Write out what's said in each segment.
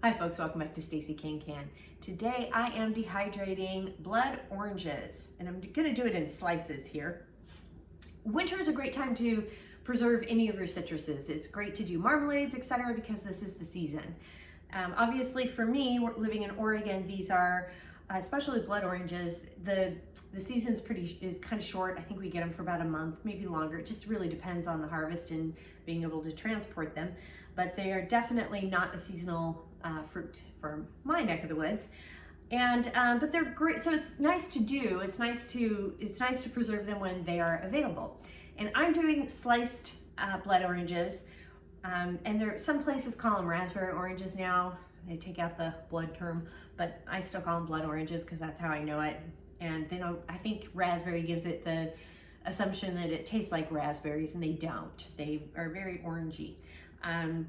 Hi folks, welcome back to Stacey Can. Today I am dehydrating blood oranges, and I'm gonna do it in slices here. Winter is a great time to preserve any of your citruses. It's great to do marmalades, etc., because this is the season. Obviously for me, we're living in Oregon, these are, especially blood oranges, the season's is kind of short. I think we get them for about a month, maybe longer. It just really depends on the harvest and being able to transport them. But they are definitely not a seasonal fruit for my neck of the woods. And but they're great, so it's nice to do. It's nice to preserve them when they are available. And I'm doing sliced blood oranges, and some places call them raspberry oranges now. They take out the blood term, but I still call them blood oranges because that's how I know it. And they don't. I think raspberry gives it the assumption that it tastes like raspberries, and they don't. They are very orangey. And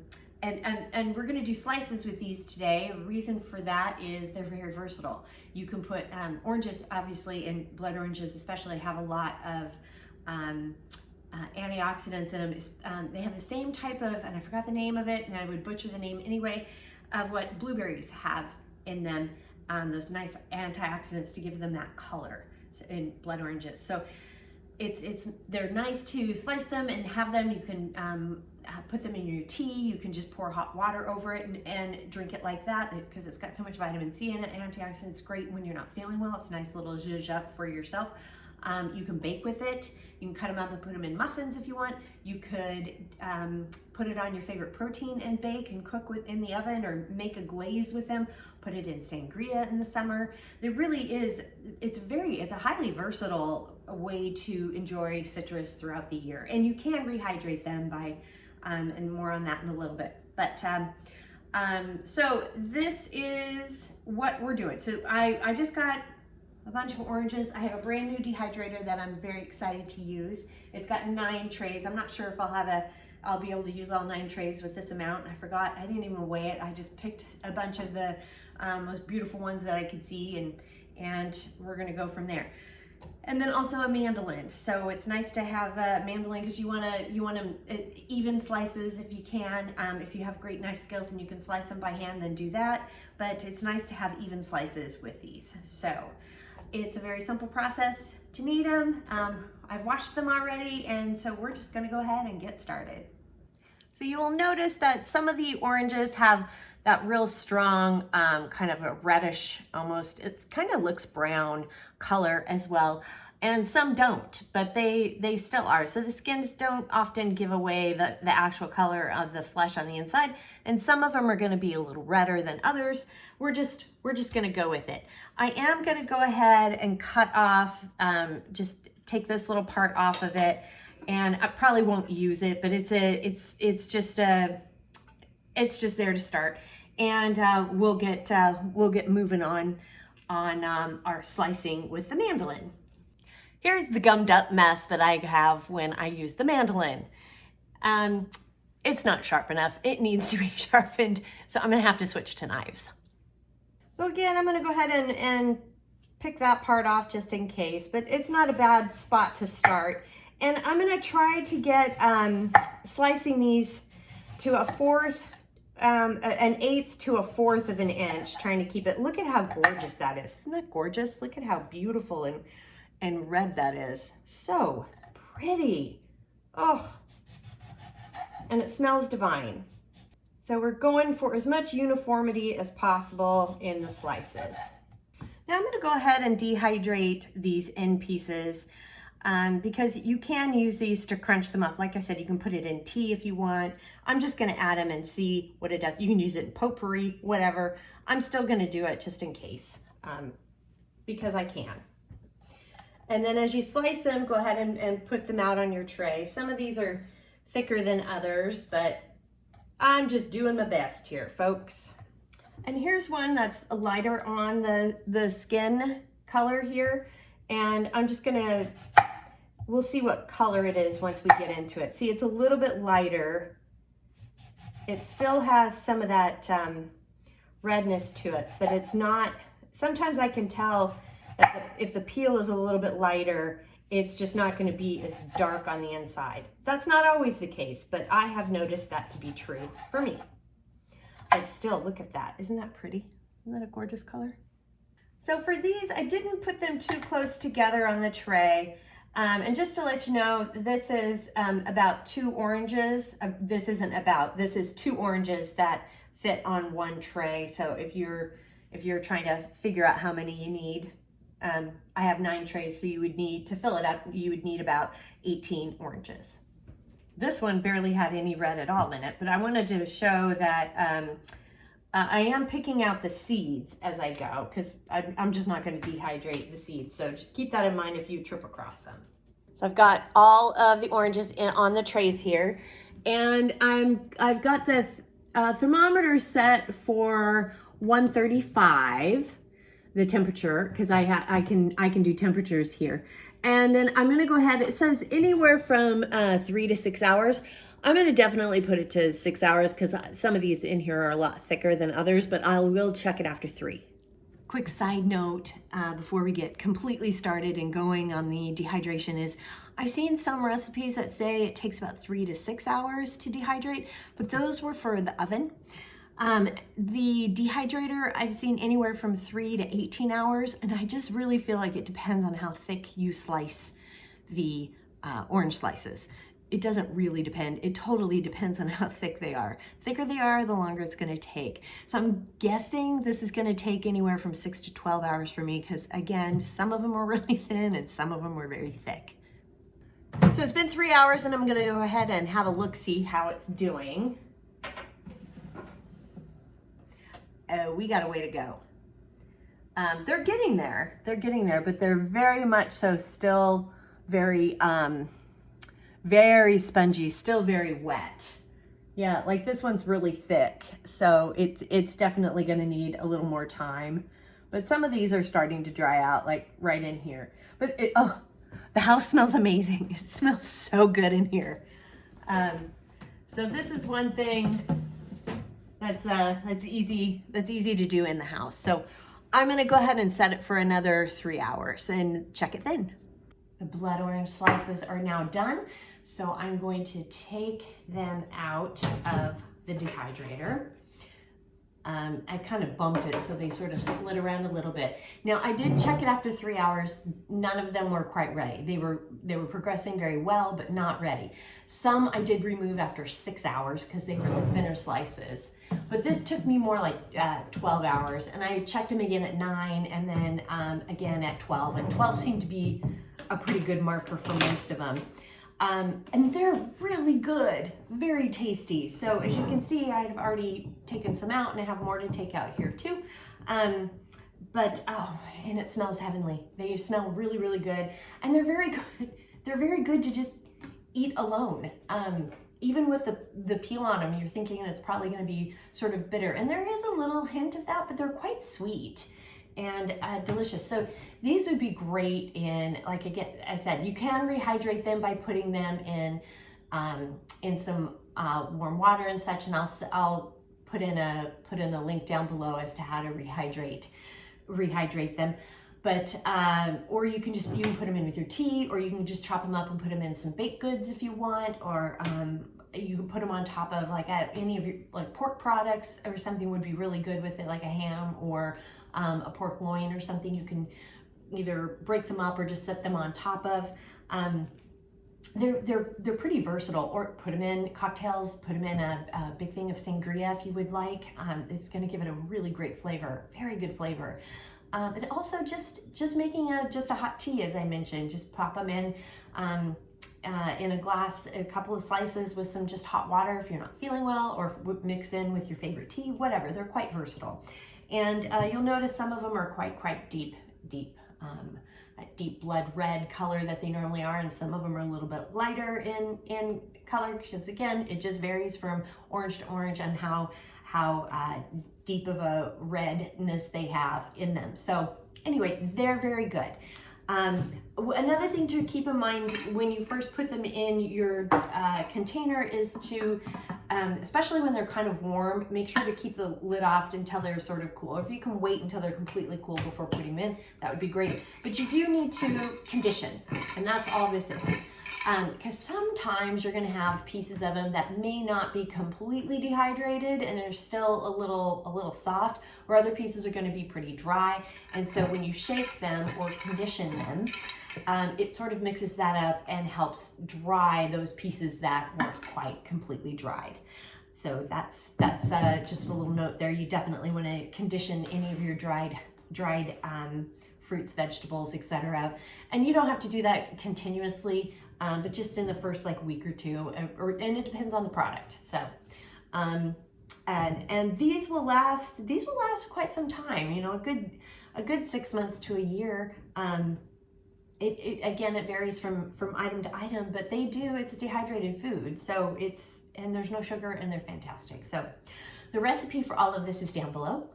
we're going to do slices with these today. A reason for that is they're very versatile. You can put oranges, obviously, and blood oranges especially have a lot of antioxidants in them. They have the same type of, and I forgot the name of it, and I would butcher the name anyway, of what blueberries have in them, those nice antioxidants to give them that color in blood oranges. So they're nice to slice them and have them. You can put them in your tea. You can just pour hot water over it and drink it like that because it's got so much vitamin C in it. Antioxidants. It's great when you're not feeling well. It's a nice little zhuzh up for yourself. You can bake with it. You can cut them up and put them in muffins if you want. You could put it on your favorite protein and bake and cook in the oven, or make a glaze with them. Put it in sangria in the summer. There really is, it's a highly versatile way to enjoy citrus throughout the year. And you can rehydrate them by, and more on that in a little bit. But so this is what we're doing. So I just got a bunch of oranges. I have a brand new dehydrator that I'm very excited to use. It's got 9 trays. I'm not sure if I'll be able to use all 9 trays with this amount. I forgot, I didn't even weigh it. I just picked a bunch of the most beautiful ones that I could see, and we're gonna go from there. And then also a mandolin. So it's nice to have a mandolin because you wanna even slices if you can. If you have great knife skills and you can slice them by hand, then do that. But it's nice to have even slices with these. So it's a very simple process to knead them. I've washed them already, and so we're just gonna go ahead and get started. So you will notice that some of the oranges have that real strong kind of a reddish, almost, it kind of looks brown color as well. And some don't, but they still are. So the skins don't often give away the actual color of the flesh on the inside. And some of them are gonna be a little redder than others. We're just gonna go with it. I am gonna go ahead and cut off, just take this little part off of it. And I probably won't use it, but it's just there to start. And we'll get moving on our slicing with the mandolin. Here's the gummed up mess that I have when I use the mandolin. It's not sharp enough. It needs to be sharpened, so I'm gonna have to switch to knives. So again, I'm gonna go ahead and pick that part off just in case, but it's not a bad spot to start. And I'm gonna try to get slicing these to an eighth to a fourth of an inch, trying to keep it. Look at how gorgeous that is. Isn't that gorgeous? Look at how beautiful and red that is. So pretty. Oh, and it smells divine. So we're going for as much uniformity as possible in the slices. Now I'm gonna go ahead and dehydrate these end pieces because you can use these to crunch them up. Like I said, you can put it in tea if you want. I'm just gonna add them and see what it does. You can use it in potpourri, whatever. I'm still gonna do it just in case because I can. And then as you slice them, go ahead and put them out on your tray. Some of these are thicker than others, but I'm just doing my best here, folks. And here's one that's lighter on the skin color here. And I'm just we'll see what color it is once we get into it. See, it's a little bit lighter. It still has some of that redness to it, but it's not, sometimes I can tell that if the peel is a little bit lighter, it's just not going to be as dark on the inside. That's not always the case, but I have noticed that to be true for me. but still, look at that. Isn't that pretty? Isn't that a gorgeous color? So for these, I didn't put them too close together on the tray. And just to let you know, this is about 2 oranges. This is 2 oranges that fit on one tray. So if you're trying to figure out how many you need, I have 9 trays, so you would need, to fill it up, you would need about 18 oranges. This one barely had any red at all in it, but I wanted to show that I am picking out the seeds as I go, because I'm just not going to dehydrate the seeds. So just keep that in mind if you trip across them. So I've got all of the oranges on the trays here, and I've got the thermometer set for 135, the temperature, because I can do temperatures here. And then I'm going to go ahead. It says anywhere from 3 to 6 hours. I'm going to definitely put it to 6 hours because some of these in here are a lot thicker than others, but I will check it after 3. Quick side note before we get completely started and going on the dehydration is I've seen some recipes that say it takes about 3 to 6 hours to dehydrate, but those were for the oven. The dehydrator, I've seen anywhere from 3 to 18 hours, and I just really feel like it depends on how thick you slice the orange slices. It doesn't really depend. It totally depends on how thick they are. The thicker they are, the longer it's going to take. So I'm guessing this is going to take anywhere from 6 to 12 hours for me because, again, some of them were really thin and some of them were very thick. So it's been 3 hours, and I'm going to go ahead and have a look, see how it's doing. Oh, we got a way to go. They're getting there. They're getting there, but they're very much so still very very spongy, still very wet. Yeah, like this one's really thick, so it's definitely going to need a little more time. But some of these are starting to dry out, like right in here. But oh, the house smells amazing. It smells so good in here. So this is one thing that's easy to do in the house. So I'm going to go ahead and set it for another 3 hours and check it then. The blood orange slices are now done. So I'm going to take them out of the dehydrator. I kind of bumped it so they sort of slid around a little bit. Now I did check it after 3 hours. None of them were quite ready. They were progressing very well, but not ready. Some I did remove after 6 hours because they were the thinner slices. But this took me more like 12 hours, and I checked them again at 9 and then again at 12. And 12 seemed to be a pretty good marker for most of them. And they're really good, very tasty. So as you can see, I've already taken some out and I have more to take out here too. But oh, and it smells heavenly. They smell really, really good. And they're very good. They're very good to just eat alone. Even with the peel on them, you're thinking that's probably going to be sort of bitter. And there is a little hint of that, but they're quite sweet and delicious. So these would be great in, like again, I said, you can rehydrate them by putting them in some warm water and such, and I'll put in a link down below as to how to rehydrate them. But or you can put them in with your tea, or you can just chop them up and put them in some baked goods if you want, or you can put them on top of like any of your like pork products or something would be really good with it, like a ham or a pork loin or something. You can either break them up or just set them on top of. They're pretty versatile. Or put them in cocktails, put them in a big thing of sangria if you would like. It's going to give it a really great flavor, very good flavor. But also just making a hot tea, as I mentioned, just pop them in a glass, a couple of slices with some just hot water if you're not feeling well, or mix in with your favorite tea, whatever. They're quite versatile. And you'll notice some of them are quite deep, that deep blood red color that they normally are, and some of them are a little bit lighter in color, because again, it just varies from orange to orange and how deep of a redness they have in them. So anyway, they're very good. Another thing to keep in mind when you first put them in your container is to, especially when they're kind of warm, make sure to keep the lid off until they're sort of cool. Or if you can wait until they're completely cool before putting them in, that would be great. But you do need to condition, and that's all this is. because sometimes you're going to have pieces of them that may not be completely dehydrated and they're still a little soft, or other pieces are going to be pretty dry. And so when you shake them or condition them, it sort of mixes that up and helps dry those pieces that weren't quite completely dried. So that's just a little note there. You definitely want to condition any of your dried fruits, vegetables, etc. And you don't have to do that continuously, but just in the first like week or two, and it depends on the product. So, and these will last quite some time. You know, a good 6 months to a year. Again, it varies from item to item, but it's dehydrated food, so and there's no sugar, and they're fantastic. So the recipe for all of this is down below.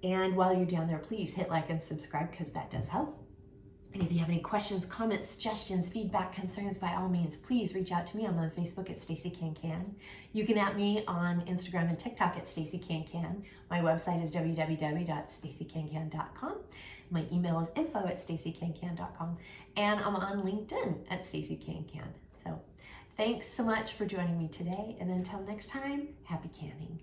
And while you're down there, please hit like and subscribe, because that does help. And if you have any questions, comments, suggestions, feedback, concerns, by all means, please reach out to me. I'm on Facebook at Stacey Can Can. You can at me on Instagram and TikTok at Stacey Can Can. My website is www.staceycancan.com. My email is info@staceycancan.com. And I'm on LinkedIn at Stacey Can Can. So thanks so much for joining me today. And until next time, happy canning.